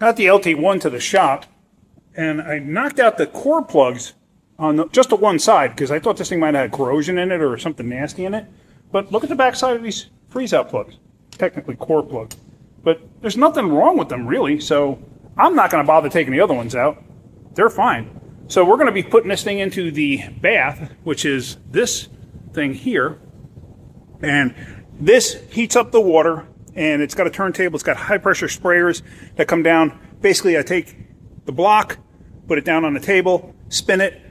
got the LT1 to the shop, and I knocked out the core plugs on just the one side because I thought this thing might have corrosion in it or something nasty in it. But look at the back side of these freeze-out plugs, technically core plugs. But there's nothing wrong with them really, so I'm not going to bother taking the other ones out. They're fine. So we're going to be putting this thing into the bath, which is this thing here. And this heats up the water, and it's got a turntable. It's got high-pressure sprayers that come down. Basically, I take the block, put it down on the table, spin it.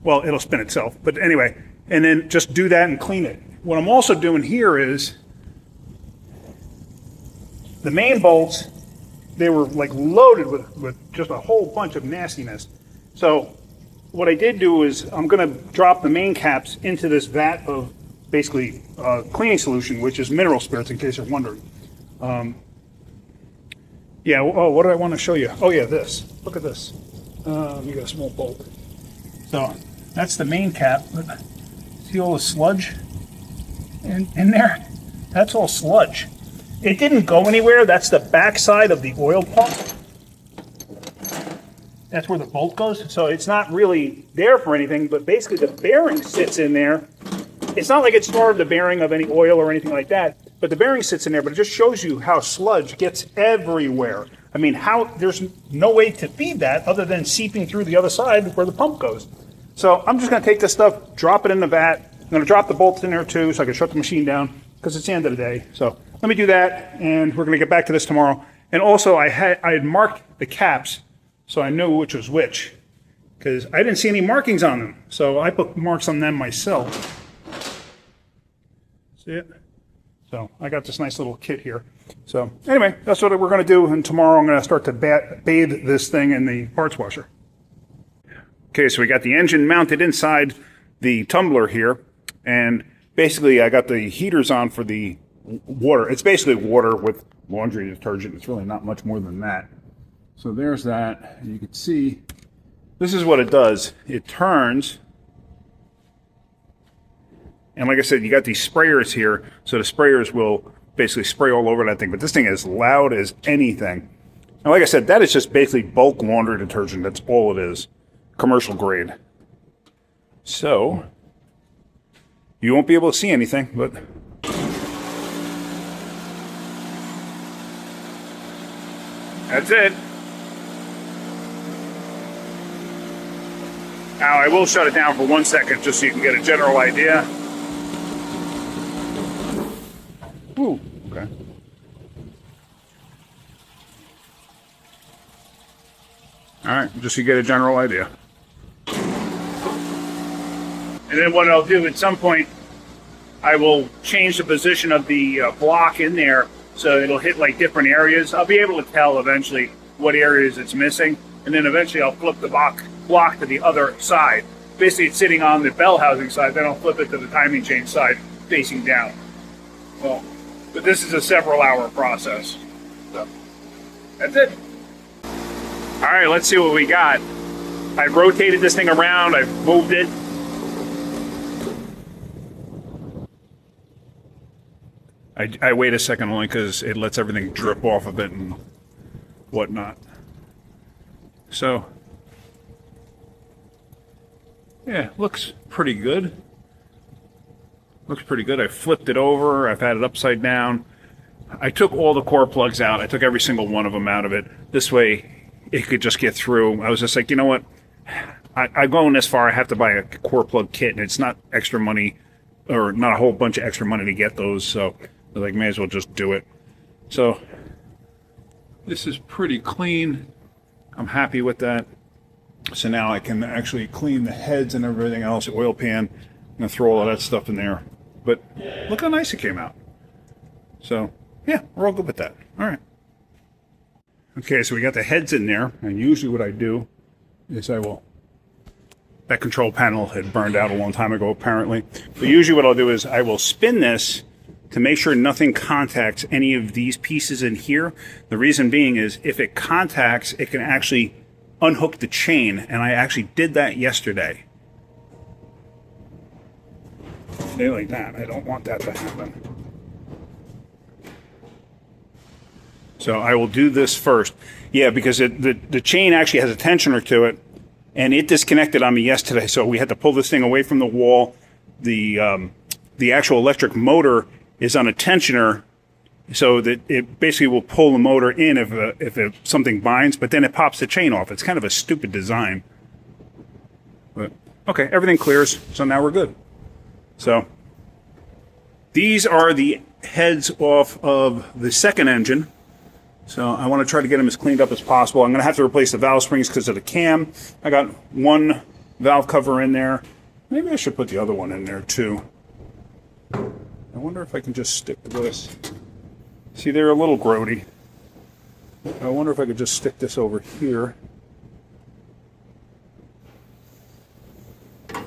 Well, it'll spin itself, but anyway, and then just do that and clean it. What I'm also doing here is the main bolts, they were like loaded with just a whole bunch of nastiness. So what I did do is I'm going to drop the main caps into this vat of basically cleaning solution, which is mineral spirits, in case you're wondering. Yeah, oh, what did I want to show you? Oh yeah, this. Look at this. You got a small bolt. So that's the main cap. See all the sludge in there? That's all sludge. It didn't go anywhere. That's the back side of the oil pump. That's where the bolt goes. So it's not really there for anything, but basically the bearing sits in there. It's not like it starved the bearing of any oil or anything like that, but the bearing sits in there, but it just shows you how sludge gets everywhere. I mean, there's no way to feed that other than seeping through the other side where the pump goes. So I'm just going to take this stuff, drop it in the vat. I'm going to drop the bolts in there too so I can shut the machine down because it's the end of the day. So let me do that, and we're going to get back to this tomorrow. And also, I had marked the caps so I knew which was which because I didn't see any markings on them. So I put marks on them myself. See it? So I got this nice little kit here. So anyway, that's what we're going to do, and tomorrow I'm going to start to bathe this thing in the parts washer. Okay, so we got the engine mounted inside the tumbler here, and basically I got the heaters on for the water. It's basically water with laundry detergent. It's really not much more than that. So there's that. And you can see this is what it does. It turns, and like I said, you got these sprayers here, so the sprayers will basically spray all over that thing, but this thing is loud as anything. And like I said, that is just basically bulk laundry detergent. That's all it is. Commercial grade. So you won't be able to see anything, but that's it. Now I will shut it down for 1 second just so you can get a general idea. Ooh, okay. All right, just so you get a general idea. And then what I'll do at some point, I will change the position of the block in there so it'll hit like different areas. I'll be able to tell eventually what areas it's missing, and then eventually I'll flip the block to the other side. Basically, it's sitting on the bell housing side, then I'll flip it to the timing chain side facing down. Well, but this is a several-hour process. So that's it. All right, let's see what we got. I've rotated this thing around. I've moved it. I wait a second only because it lets everything drip off of it and whatnot. So, yeah, looks pretty good. Looks pretty good. I flipped it over. I've had it upside down. I took all the core plugs out. I took every single one of them out of it. This way, it could just get through. I was just like, you know what? I'm going this far. I have to buy a core plug kit, and it's not extra money, or not a whole bunch of extra money to get those. So, I was like, may as well just do it. So, this is pretty clean. I'm happy with that. So now I can actually clean the heads and everything else, the oil pan. I'm going to throw all of that stuff in there. But look how nice it came out. So, yeah, we're all good with that. All right. Okay, so we got the heads in there. And usually what I do is that control panel had burned out a long time ago, apparently. But usually what I'll do is I will spin this to make sure nothing contacts any of these pieces in here. The reason being is if it contacts, it can actually unhook the chain. And I actually did that yesterday. Stay like that. I don't want that to happen. So I will do this first. Yeah, because the chain actually has a tensioner to it, and it disconnected on me yesterday, so we had to pull this thing away from the wall. The actual electric motor is on a tensioner, so that it basically will pull the motor in if something binds, but then it pops the chain off. It's kind of a stupid design. But okay, everything clears, so now we're good. So these are the heads off of the second engine. So I want to try to get them as cleaned up as possible. I'm going to have to replace the valve springs because of the cam. I got one valve cover in there. Maybe I should put the other one in there too. I wonder if I can just stick this. See, they're a little grody. I wonder if I could just stick this over here. I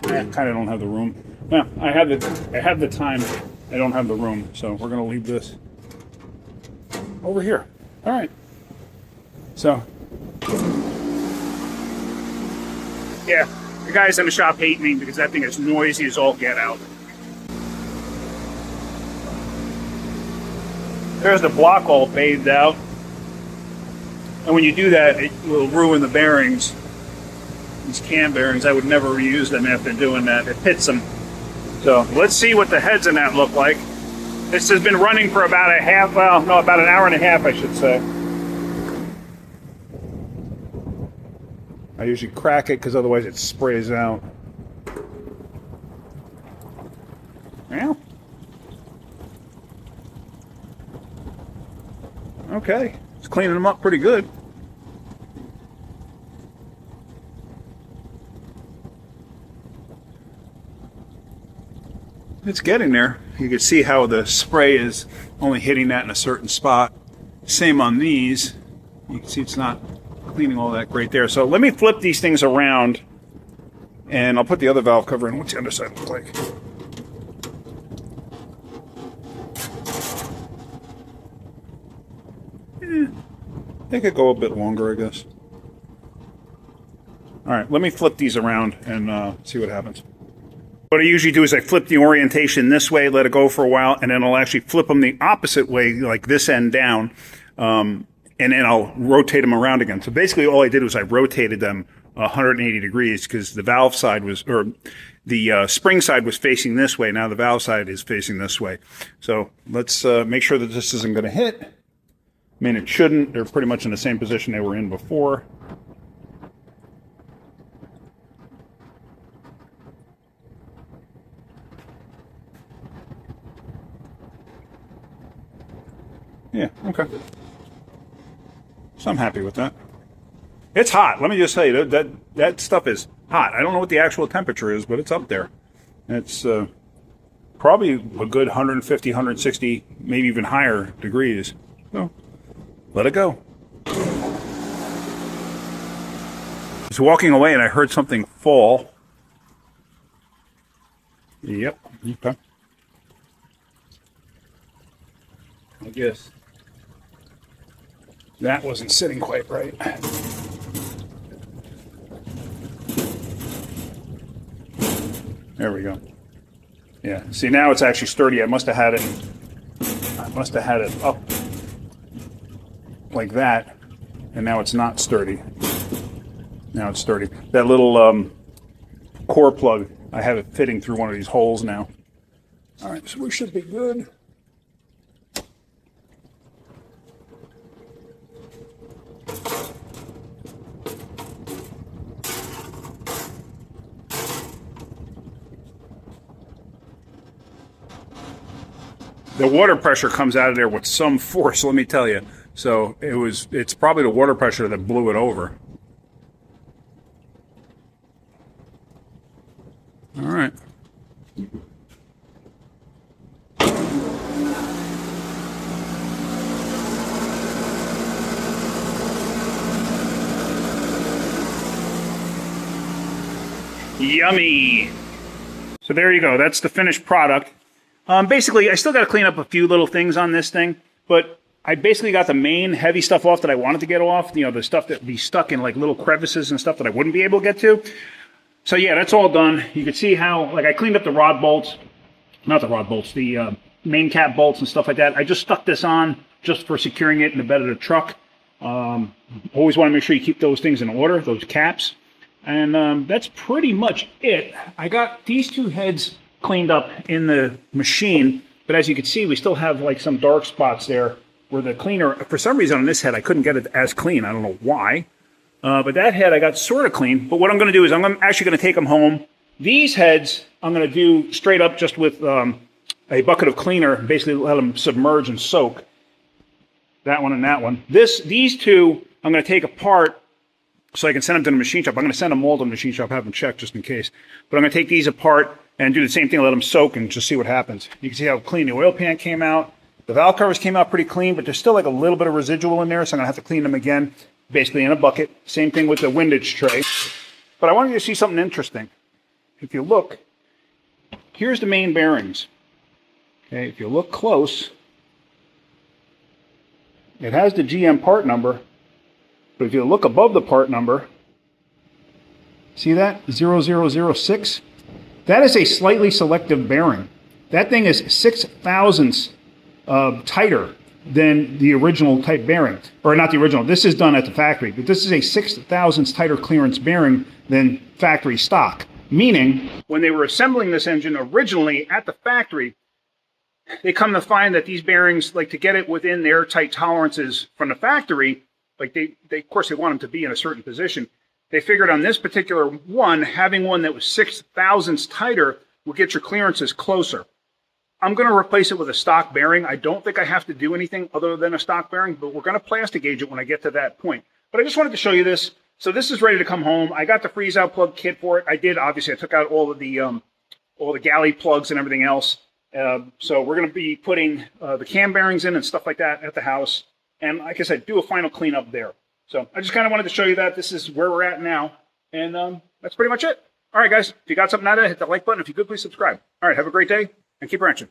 kind of don't have the room. Well, I have the time. I don't have the room, so we're going to leave this over here. All right. So, yeah, the guys in the shop hate me because that thing is noisy as all get out. There's the block all bathed out. And when you do that, it will ruin the bearings. These cam bearings, I would never reuse them after doing that. It hits them. So let's see what the heads in that look like. This has been running for about about an hour and a half, I should say. I usually crack it because otherwise it sprays out. Well, okay, it's cleaning them up pretty good. It's getting there. You can see how the spray is only hitting that in a certain spot. Same on these. You can see it's not cleaning all that great there. So let me flip these things around and I'll put the other valve cover in. What's the underside look like? They could go a bit longer, I guess. All right, let me flip these around and see what happens. What I usually do is I flip the orientation this way, let it go for a while, and then I'll actually flip them the opposite way, like this end down, and then I'll rotate them around again. So basically all I did was I rotated them 180 degrees because the valve side was, or the spring side was facing this way. Now the valve side is facing this way. So let's make sure that this isn't going to hit. I mean, it shouldn't. They're pretty much in the same position they were in before. Yeah, okay. So I'm happy with that. It's hot. Let me just tell you, that stuff is hot. I don't know what the actual temperature is, but it's up there. It's probably a good 150, 160, maybe even higher degrees. So let it go. I was walking away and I heard something fall. Yep, okay. I guess that wasn't sitting quite right. There we go. Yeah, see, now it's actually sturdy. I must have had it up like that, and now it's not sturdy. Now it's sturdy. That little core plug, I have it fitting through one of these holes now. All right, so we should be good. The water pressure comes out of there with some force, let me tell you. So it's probably the water pressure that blew it over. All right. Yummy. So there you go. That's the finished product. Basically, I still got to clean up a few little things on this thing, but I basically got the main heavy stuff off that I wanted to get off, you know, the stuff that would be stuck in like little crevices and stuff that I wouldn't be able to get to. So yeah, that's all done. You can see how, like, I cleaned up the rod bolts, not the rod bolts, the main cap bolts and stuff like that. I just stuck this on just for securing it in the bed of the truck. Always want to make sure you keep those things in order, those caps. And that's pretty much it. I got these two heads cleaned up in the machine, but as you can see, we still have like some dark spots there where the cleaner, for some reason on this head, I couldn't get it as clean. I don't know why. But that head I got sort of clean. But what I'm going to do is I'm actually going to take them home. These heads I'm going to do straight up just with a bucket of cleaner, basically let them submerge and soak. That one and that one. These two I'm going to take apart so I can send them to the machine shop. I'm going to send them all to the machine shop, have them checked just in case. But I'm going to take these apart and do the same thing, let them soak and just see what happens. You can see how clean the oil pan came out. The valve covers came out pretty clean, but there's still like a little bit of residual in there, so I'm going to have to clean them again, basically in a bucket. Same thing with the windage tray. But I wanted you to see something interesting. If you look, here's the main bearings. Okay, if you look close, it has the GM part number, but if you look above the part number, see that? 0006? That is a slightly selective bearing. That thing is 6 thousandths tighter than the original type bearing. Or not the original, this is done at the factory, but this is a 6 thousandths tighter clearance bearing than factory stock. Meaning, when they were assembling this engine originally at the factory, they come to find that these bearings, like to get it within their tight tolerances from the factory, like they of course they want them to be in a certain position. They figured on this particular one, having one that was 6 thousandths tighter will get your clearances closer. I'm going to replace it with a stock bearing. I don't think I have to do anything other than a stock bearing, but we're going to plastic gauge it when I get to that point. But I just wanted to show you this. So this is ready to come home. I got the freeze out plug kit for it. I did, obviously, I took out all the galley plugs and everything else. So we're going to be putting the cam bearings in and stuff like that at the house. And like I said, do a final cleanup there. So I just kind of wanted to show you that. This is where we're at now. And that's pretty much it. All right, guys. If you got something out of it, hit that like button. If you could, please subscribe. All right, have a great day and keep wrenching.